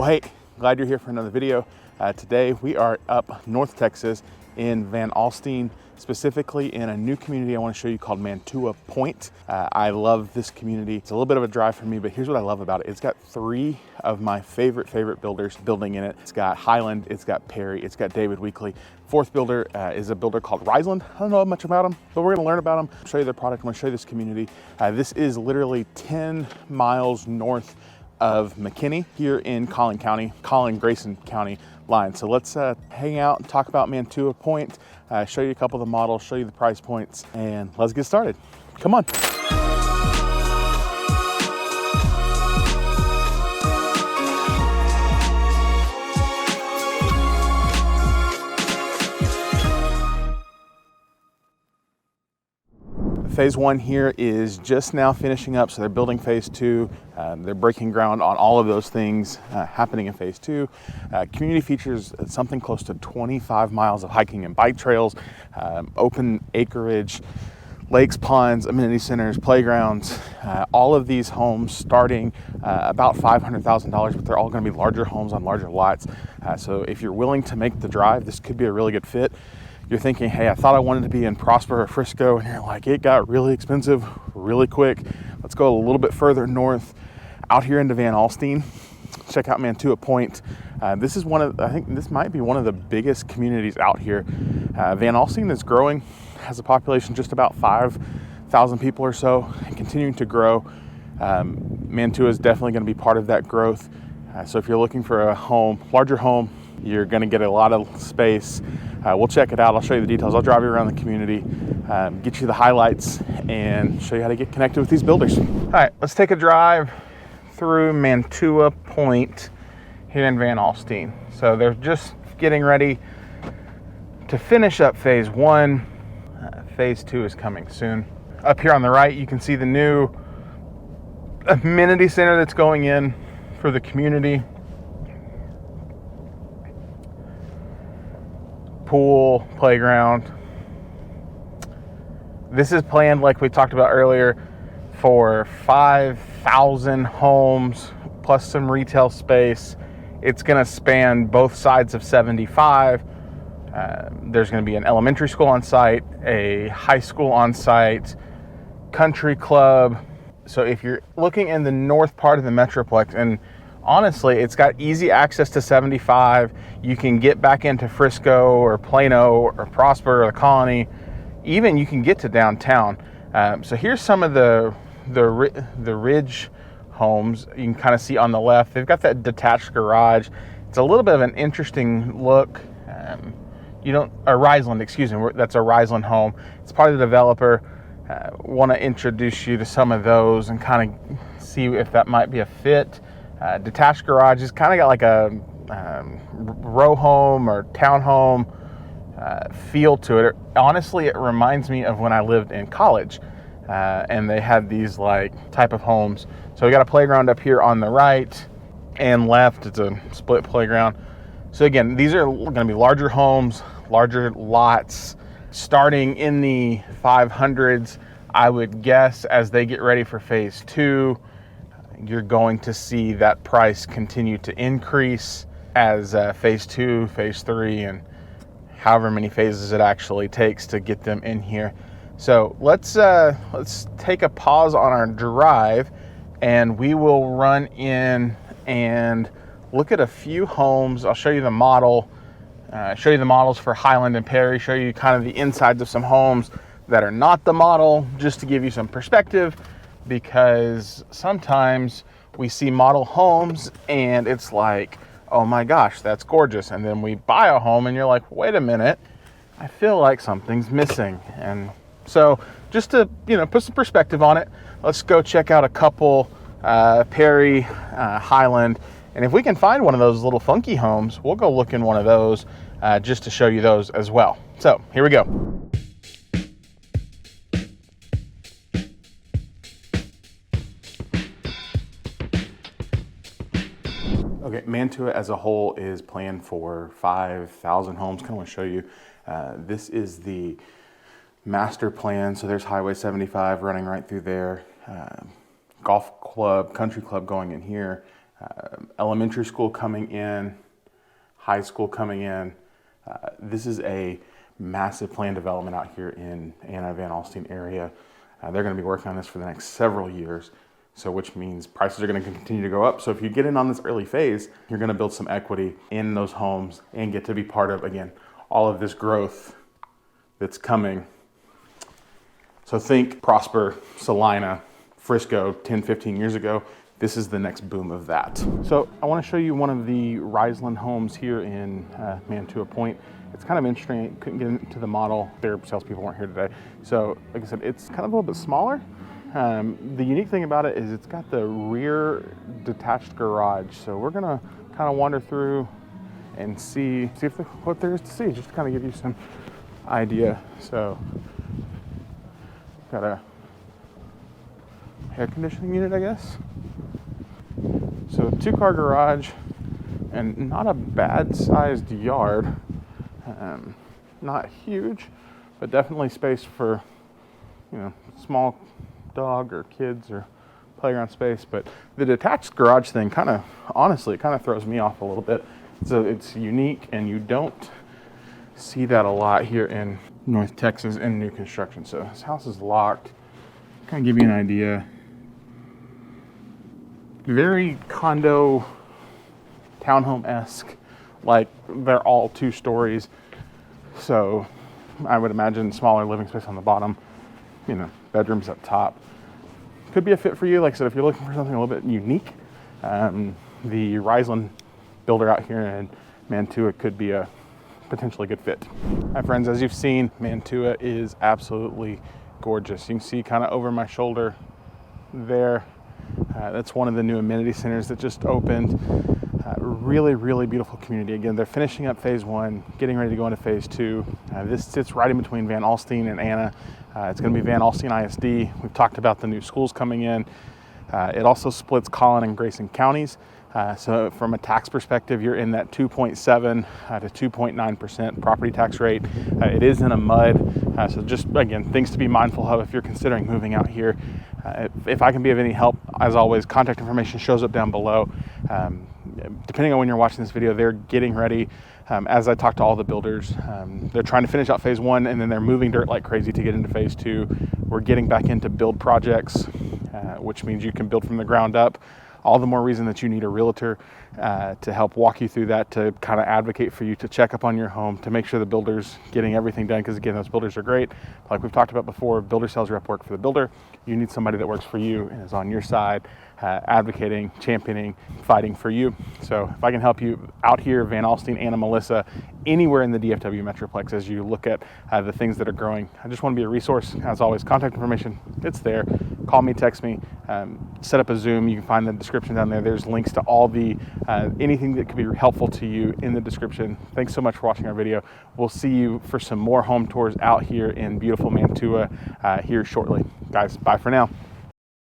Well, hey, glad you're here for another video. Today we are up North Texas in Van Alstyne, specifically in a new community I want to show you called Mantua Point. I love this community. It's a little bit of a drive for me, but here's what I love about it. It's got three of my favorite builders building in it. It's got Highland, it's got Perry, it's got David Weekley. Fourth builder is a builder called Risland. I don't know much about them, but we're gonna learn about them, show you their product. I'm gonna show you this community. This is literally 10 miles north of McKinney here in Collin County, Grayson County line. So let's hang out and talk about Mantua Point, show you a couple of the models, show you the price points, and let's get started. Come on. Phase one here is just now finishing up, so they're building phase two. They're breaking ground on all of those things happening in phase two. Community features something close to 25 miles of hiking and bike trails, open acreage, lakes, ponds, amenity centers, playgrounds. All of these homes starting about $500,000, but they're all going to be larger homes on larger lots. So if you're willing to make the drive, this could be a really good fit. You're thinking, hey, I thought I wanted to be in Prosper or Frisco, and you're like, it got really expensive really quick. Let's go a little bit further north out here into Van Alstyne. Check out Mantua Point. This is I think this might be one of the biggest communities out here. Van Alstyne is growing, has a population just about 5,000 people or so, and continuing to grow. Mantua is definitely going to be part of that growth. So if you're looking for a home, larger home, you're going to get a lot of space. We'll check it out. I'll show you the details. I'll drive you around the community, get you the highlights, and show you how to get connected with these builders. All right, let's take a drive through Mantua Point here in Van Alstyne. So they're just getting ready to finish up phase one. Phase two is coming soon. Up here on the right, you can see the new amenity center that's going in for the community. Pool, playground. This is planned, like we talked about earlier, for 5,000 homes plus some retail space. It's going to span both sides of 75. There's going to be an elementary school on site, a high school on site, country club. So if you're looking in the north part of the Metroplex, and honestly, it's got easy access to 75. You can get back into Frisco or Plano or Prosper or the Colony. Even you can get to downtown. So here's some of the Ridge homes. You can kind of see on the left. They've got that detached garage. It's a little bit of an interesting look. Risland, excuse me. That's a Risland home. It's part of the developer. Want to introduce you to some of those and kind of see if that might be a fit. Detached garage is kind of got like a row home or townhome feel to it. Honestly, it reminds me of when I lived in college and they had these like type of homes. So we got a playground up here on the right and left. It's a split playground. So again, these are going to be larger homes, larger lots, starting in the 500s. I would guess as they get ready for phase two, you're going to see that price continue to increase as phase two, phase three, and however many phases it actually takes to get them in here. So let's take a pause on our drive, and we will run in and look at a few homes. I'll show you the model, show you the models for Highland and Perry, show you kind of the insides of some homes that are not the model, just to give you some perspective. Because sometimes we see model homes and it's like, oh my gosh, that's gorgeous. And then we buy a home and you're like, wait a minute, I feel like something's missing. And so just to, put some perspective on it, let's go check out a couple, Perry, Highland. And if we can find one of those little funky homes, we'll go look in one of those just to show you those as well. So here we go. Okay, Mantua as a whole is planned for 5,000 homes. Kind of want to show you. This is the master plan. So there's Highway 75 running right through there. Golf club, country club going in here. elementary school coming in, high school coming in. This is a massive planned development out here in Anna Van Alstyne area. They're going to be working on this for the next several years, so which means prices are going to continue to go up. So if you get in on this early phase, you're going to build some equity in those homes and get to be part of, again, all of this growth that's coming. So think Prosper, Salina, Frisco 10, 15 years ago. This is the next boom of that. So I want to show you one of the Risland homes here in Mantua Point. It's kind of interesting. Couldn't get into the model. Their salespeople weren't here today. So like I said, it's kind of a little bit smaller. The unique thing about it is it's got the rear detached garage. So we're gonna kind of wander through and see what there is to see, just to kind of give you some idea. So got a air conditioning unit, I guess. So 2-car garage and not a bad sized yard. Not huge, but definitely space for, you know, small dog or kids or playground space. But the detached garage thing honestly, it kind of throws me off a little bit. So it's unique, and you don't see that a lot here in North Texas in new construction. So this house is locked. Kind of give you an idea. Very condo, townhome-esque, like they're all 2 stories. So I would imagine smaller living space on the bottom, you know, bedrooms up top. Could be a fit for you. Like I said, if you're looking for something a little bit unique, the Risland builder out here in Mantua could be a potentially good fit. Hi friends, as you've seen, Mantua is absolutely gorgeous. You can see kind of over my shoulder there. That's one of the new amenity centers that just opened. Really, really beautiful community. Again, they're finishing up phase 1, getting ready to go into phase 2. This sits right in between Van Alstyne and Anna. It's going to be Van Alstyne ISD. We've talked about the new schools coming in. It also splits Collin and Grayson counties. So from a tax perspective, you're in that 2.7 to 2.9% property tax rate. It is in a MUD. So just, again, things to be mindful of if you're considering moving out here. If I can be of any help, as always, contact information shows up down below. Depending on when you're watching this video, they're getting ready. As I talk to all the builders, they're trying to finish out phase 1, and then they're moving dirt like crazy to get into phase 2. We're getting back into build projects, which means you can build from the ground up. All the more reason that you need a realtor to help walk you through that, to kind of advocate for you, to check up on your home, to make sure the builder's getting everything done. Because again, those builders are great. Like we've talked about before, builder sales rep work for the builder. You need somebody that works for you and is on your side, advocating, championing, fighting for you. So if I can help you out here, Van Alstyne, Anna, Melissa, anywhere in the DFW Metroplex as you look at the things that are growing, I just want to be a resource. As always, contact information, it's there. Call me, text me, set up a Zoom. You can find the description down there. There's links to all the anything that could be helpful to you in the description. Thanks so much for watching our video. We'll see you for some more home tours out here in beautiful Mantua here shortly. Guys, bye for now.